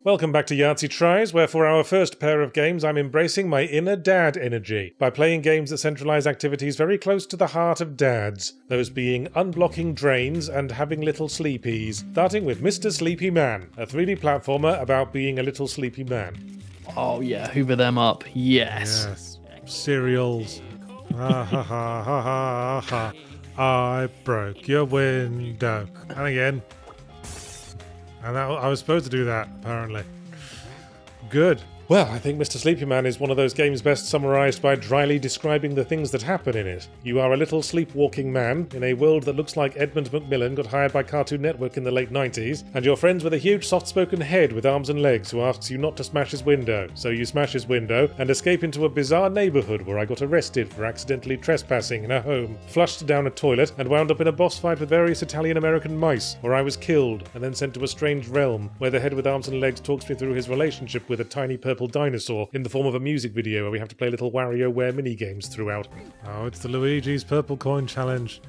Welcome back to Yahtzee Tries, where for our first pair of games I'm embracing my inner dad energy by playing games that centralise activities very close to the heart of dads, those being unblocking drains and having little sleepies, starting with Mr. Sleepy Man, a 3D platformer about being a little sleepy man. Oh yeah, hoover them up, yes. Yes, cereals. Ha ha ha ha ha ha. I broke your window. And again. And that, I was supposed to do that, apparently. Good. Well, I think Mr. Sleepy Man is one of those games best summarised by dryly describing the things that happen in it. You are a little sleepwalking man in a world that looks like Edmund Macmillan got hired by Cartoon Network in the late 90s, and you're friends with a huge soft-spoken head with arms and legs who asks you not to smash his window. So you smash his window and escape into a bizarre neighbourhood where I got arrested for accidentally trespassing in a home, flushed down a toilet, and wound up in a boss fight with various Italian-American mice, where I was killed and then sent to a strange realm where the head with arms and legs talks me through his relationship with a tiny purple dinosaur in the form of a music video where we have to play little WarioWare minigames throughout. Oh, it's the Luigi's Purple Coin Challenge.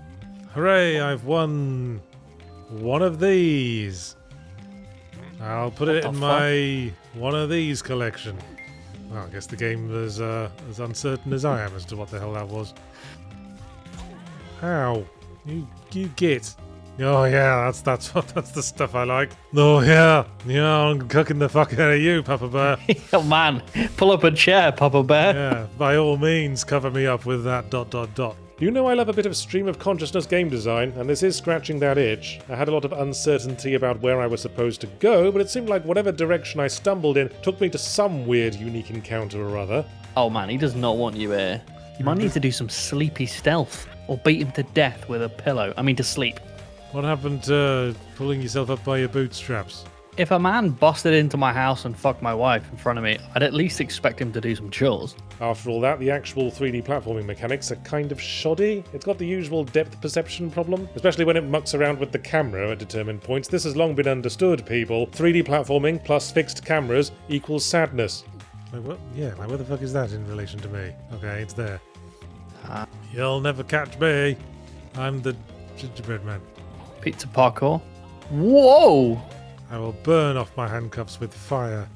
Hooray, I've won one of these. I'll put it in my one of these collection. Well, I guess the game was as uncertain as I am as to what the hell that was. Ow. You get. Oh yeah, that's the stuff I like. Oh yeah, I'm cooking the fuck out of you, Papa Bear. Oh man, pull up a chair, Papa Bear. Yeah, by all means, cover me up with that ... You know I love a bit of stream of consciousness game design, and this is scratching that itch. I had a lot of uncertainty about where I was supposed to go, but it seemed like whatever direction I stumbled in took me to some weird, unique encounter or other. Oh man, he does not want you here. You might need to do some sleepy stealth, or beat him to death with a pillow. I mean to sleep. What happened to pulling yourself up by your bootstraps? If a man busted into my house and fucked my wife in front of me, I'd at least expect him to do some chores. After all that, the actual 3D platforming mechanics are kind of shoddy. It's got the usual depth perception problem, especially when it mucks around with the camera at determined points. This has long been understood, people. 3D platforming plus fixed cameras equals sadness. Like, what? Yeah, like where the fuck is that in relation to me? Okay, it's there. You'll never catch me. I'm the gingerbread man. Pizza parkour. Whoa! I will burn off my handcuffs with fire.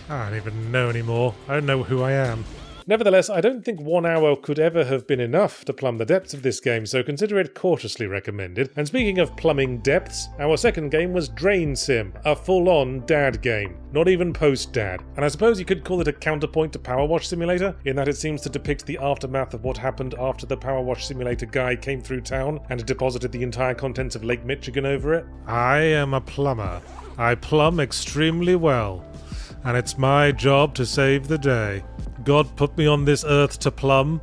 I don't even know anymore. I don't know who I am. Nevertheless, I don't think 1 hour could ever have been enough to plumb the depths of this game, so consider it cautiously recommended. And speaking of plumbing depths, our second game was DrainSim, a full-on dad game. Not even post-dad. And I suppose you could call it a counterpoint to Power Wash Simulator, in that it seems to depict the aftermath of what happened after the Power Wash Simulator guy came through town and deposited the entire contents of Lake Michigan over it. I am a plumber. I plumb extremely well. And it's my job to save the day. God put me on this earth to plumb,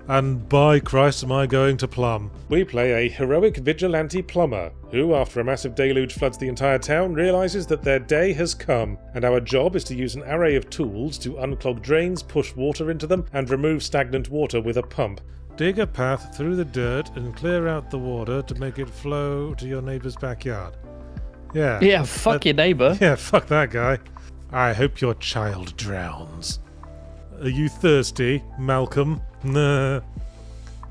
and by Christ am I going to plumb. We play a heroic vigilante plumber, who, after a massive deluge floods the entire town, realises that their day has come, and our job is to use an array of tools to unclog drains, push water into them, and remove stagnant water with a pump. Dig a path through the dirt and clear out the water to make it flow to your neighbour's backyard. Yeah, fuck your neighbour. Yeah, fuck that guy. I hope your child drowns. Are you thirsty, Malcolm? Nah.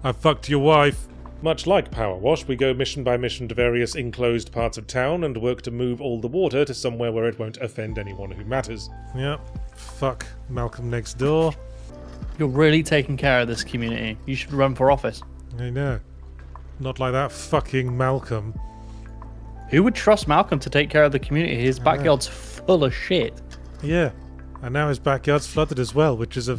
I fucked your wife. Much like Power Wash, we go mission by mission to various enclosed parts of town and work to move all the water to somewhere where it won't offend anyone who matters. Yep. Fuck Malcolm next door. You're really taking care of this community. You should run for office. I know. Not like that fucking Malcolm. Who would trust Malcolm to take care of the community? His backyard's full of shit. Yeah. And now his backyard's flooded as well, which is a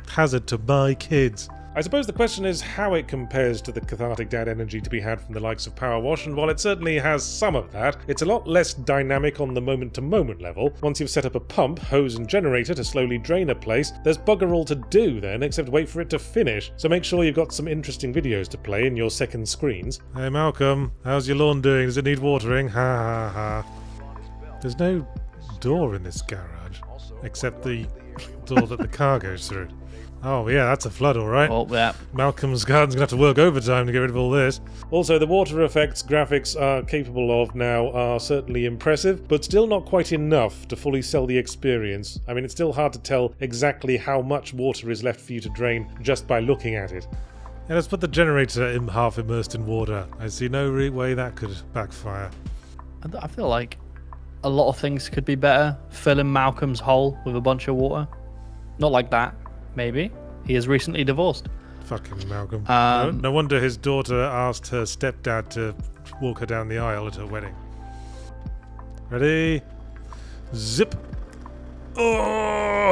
hazard to my kids. I suppose the question is how it compares to the cathartic dad energy to be had from the likes of Power Wash, and while it certainly has some of that, it's a lot less dynamic on the moment-to-moment level. Once you've set up a pump, hose and generator to slowly drain a place, there's bugger all to do then except wait for it to finish, so make sure you've got some interesting videos to play in your second screens. Hey Malcolm, how's your lawn doing? Does it need watering? Ha ha ha. There's no door in this garage, except the door that the car goes through. Oh yeah, that's a flood alright. Oh, yeah. Malcolm's garden's gonna have to work overtime to get rid of all this. Also, the water effects graphics are capable of now are certainly impressive, but still not quite enough to fully sell the experience. I mean, it's still hard to tell exactly how much water is left for you to drain just by looking at it. Yeah, let's put the generator half immersed in water. I see no way that could backfire. I feel like a lot of things could be better. Filling Malcolm's hole with a bunch of water. Not like that, maybe. He is recently divorced. Fucking Malcolm. No wonder his daughter asked her stepdad to walk her down the aisle at her wedding. Ready? Zip. Oh!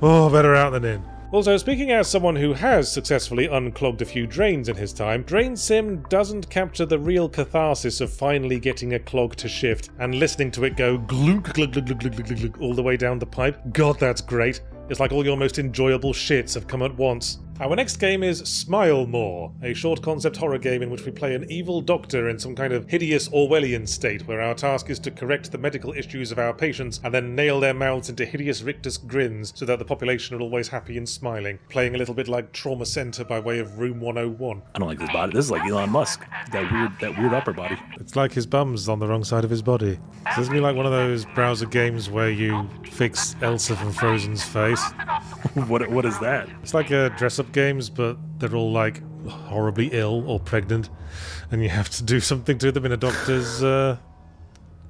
Oh, better out than in. Also, speaking as someone who has successfully unclogged a few drains in his time, DrainSim doesn't capture the real catharsis of finally getting a clog to shift and listening to it go glook, glug, glug, glug, glug, glug, glug, all the way down the pipe. God, that's great. It's like all your most enjoyable shits have come at once. Our next game is Smile More, a short concept horror game in which we play an evil doctor in some kind of hideous Orwellian state where our task is to correct the medical issues of our patients and then nail their mouths into hideous rictus grins so that the population are always happy and smiling, playing a little bit like Trauma Center by way of Room 101. I don't like this body. This is like Elon Musk. That weird upper body. It's like his bum's on the wrong side of his body. This is gonna be like one of those browser games where you fix Elsa from Frozen's face. What is that? It's like dress-up games, but they're all like horribly ill or pregnant, and you have to do something to them in a doctor's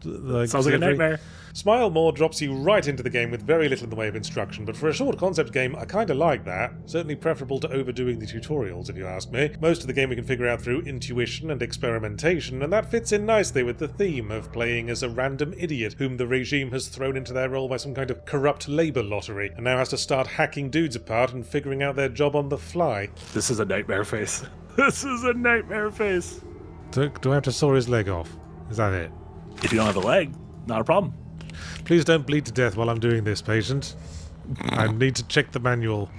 Sounds like a nightmare. Smile More drops you right into the game with very little in the way of instruction, but for a short concept game, I kinda like that. Certainly preferable to overdoing the tutorials, if you ask me. Most of the game we can figure out through intuition and experimentation, and that fits in nicely with the theme of playing as a random idiot whom the regime has thrown into their role by some kind of corrupt labour lottery, and now has to start hacking dudes apart and figuring out their job on the fly. This is a nightmare face. This is a nightmare face. Do I have to saw his leg off? Is that it? If you don't have a leg, not a problem. Please don't bleed to death while I'm doing this, patient. I need to check the manual.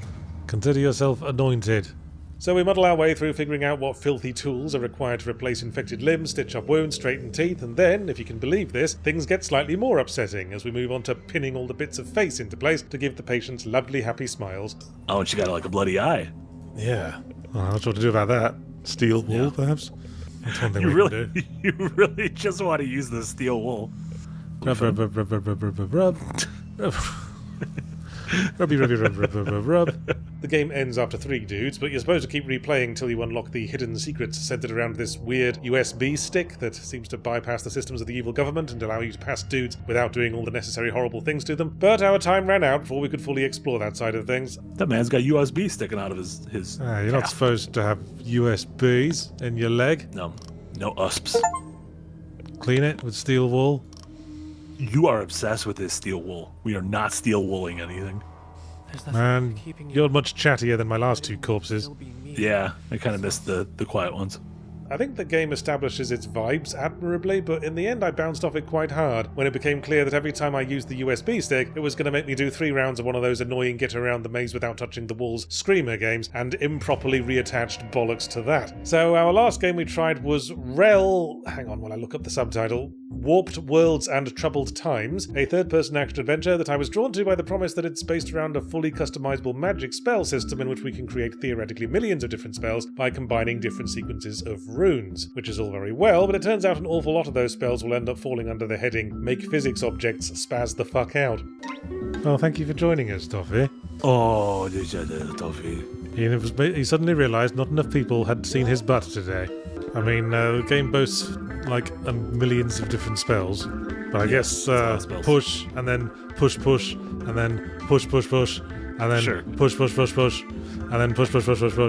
Consider yourself anointed. So we muddle our way through figuring out what filthy tools are required to replace infected limbs, stitch up wounds, straighten teeth, and then, if you can believe this, things get slightly more upsetting as we move on to pinning all the bits of face into place to give the patients lovely happy smiles. Oh, and she got like a bloody eye. Yeah. Well, I'm not sure what to do about that. Steel wool, perhaps? That's one thing You we really, can do. you really just want to use the steel wool. Rub, rub, rub, rub, rub, rub, rub, rub, rub. Rubby, rubby, rub, rub, rub, rub, rub. The game ends after 3 dudes, but you're supposed to keep replaying until you unlock the hidden secrets centered around this weird USB stick that seems to bypass the systems of the evil government and allow you to pass dudes without doing all the necessary horrible things to them. But our time ran out before we could fully explore that side of things. That man's got USB sticking out of his You're not supposed to have USBs in your leg. No USPs. Clean it with steel wool. You are obsessed with this steel wool. We are not steel wooling anything. Man, you're much chattier than my last 2 corpses. Yeah, I kind of missed the quiet ones. I think the game establishes its vibes admirably, but in the end I bounced off it quite hard when it became clear that every time I used the USB stick, it was going to make me do 3 rounds of one of those annoying get around the maze without touching the walls screamer games, and improperly reattached bollocks to that. So our last game we tried was Rhell, hang on while I look up the subtitle, Warped Worlds and Troubled Times, a third-person action adventure that I was drawn to by the promise that it's based around a fully customizable magic spell system in which we can create theoretically millions of different spells by combining different sequences of runes, which is all very well, but it turns out an awful lot of those spells will end up falling under the heading Make Physics Objects Spaz the Fuck Out. Well, thank you for joining us, Toffee. Oh, Toffee. He suddenly realised not enough people had seen his butt today. I mean, the game boasts like millions of different spells, but I guess push, and then push, and then push, and then push, and then push.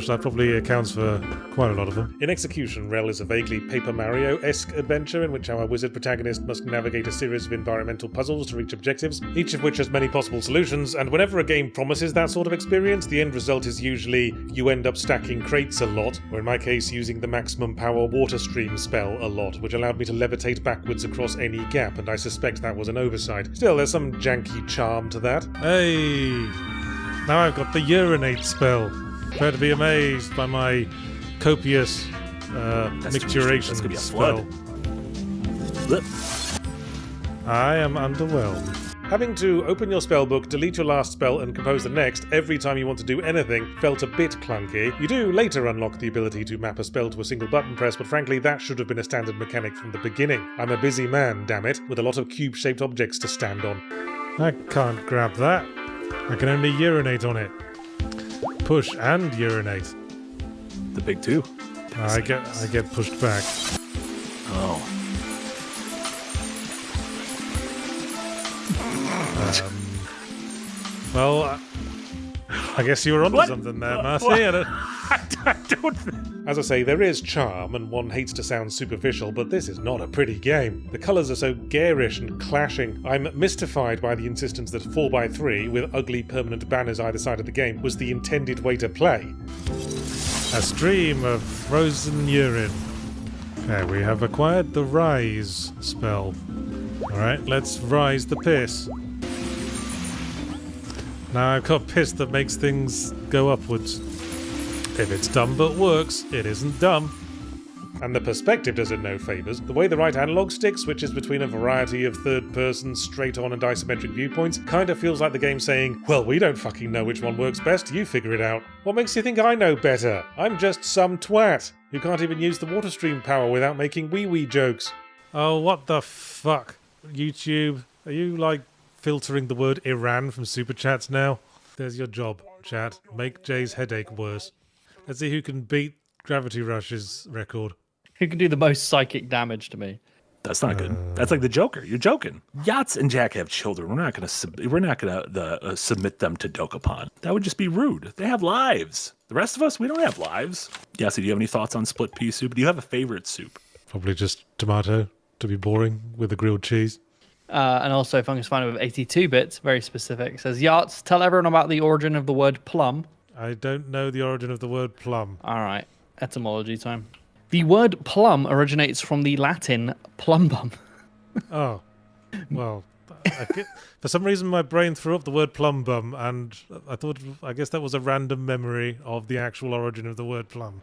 That probably accounts for quite a lot of them. In execution, Rhell is a vaguely Paper Mario-esque adventure in which our wizard protagonist must navigate a series of environmental puzzles to reach objectives, each of which has many possible solutions, and whenever a game promises that sort of experience, the end result is usually you end up stacking crates a lot, or in my case using the maximum power water stream spell a lot, which allowed me to levitate backwards across any gap, and I suspect that was an oversight. Still, there's some janky charm to that. Hey! Now I've got the urinate spell. Prepare to be amazed by my copious micturation spell. I am underwhelmed. Having to open your spellbook, delete your last spell, and compose the next every time you want to do anything felt a bit clunky. You do later unlock the ability to map a spell to a single button press, but frankly that should have been a standard mechanic from the beginning. I'm a busy man, damn it, with a lot of cube-shaped objects to stand on. I can't grab that. I can only urinate on it. Push and urinate. The big 2. this I is. get pushed back. Oh. Well, I guess you were onto What? something there, Marty. What? I don't- I don't. As I say, there is charm, and one hates to sound superficial, but this is not a pretty game. The colours are so garish and clashing. I'm mystified by the insistence that 4x3, with ugly permanent banners either side of the game, was the intended way to play. A stream of frozen urine. Okay, we have acquired the Rise spell. Alright, let's rise the piss. Now I've got piss that makes things go upwards. If it's dumb but works, it isn't dumb. And the perspective does it no favours. The way the right analog stick switches between a variety of third-person, straight-on and isometric viewpoints kinda feels like the game saying, well, we don't fucking know which one works best, you figure it out. What makes you think I know better? I'm just some twat who can't even use the water stream power without making wee-wee jokes. Oh, what the fuck? YouTube, are you, like, filtering the word Iran from Super Chats now? There's your job, chat. Make Jay's headache worse. Let's see who can beat Gravity Rush's record. Who can do the most psychic damage to me? That's not good. That's like the Joker. You're joking. Yachts and Jack have children. We're not gonna submit them to Dokapon. That would just be rude. They have lives. The rest of us, we don't have lives. Yahtzee, do you have any thoughts on split pea soup? Do you have a favorite soup? Probably just tomato, to be boring, with a grilled cheese. And also Fungus Finder with 82 bits, very specific. Says, Yachts, tell everyone about the origin of the word plum. I don't know the origin of the word plum. All right, etymology time. The word plum originates from the Latin plumbum. Oh, well, for some reason my brain threw up the word plum bum, and I guess that was a random memory of the actual origin of the word plum.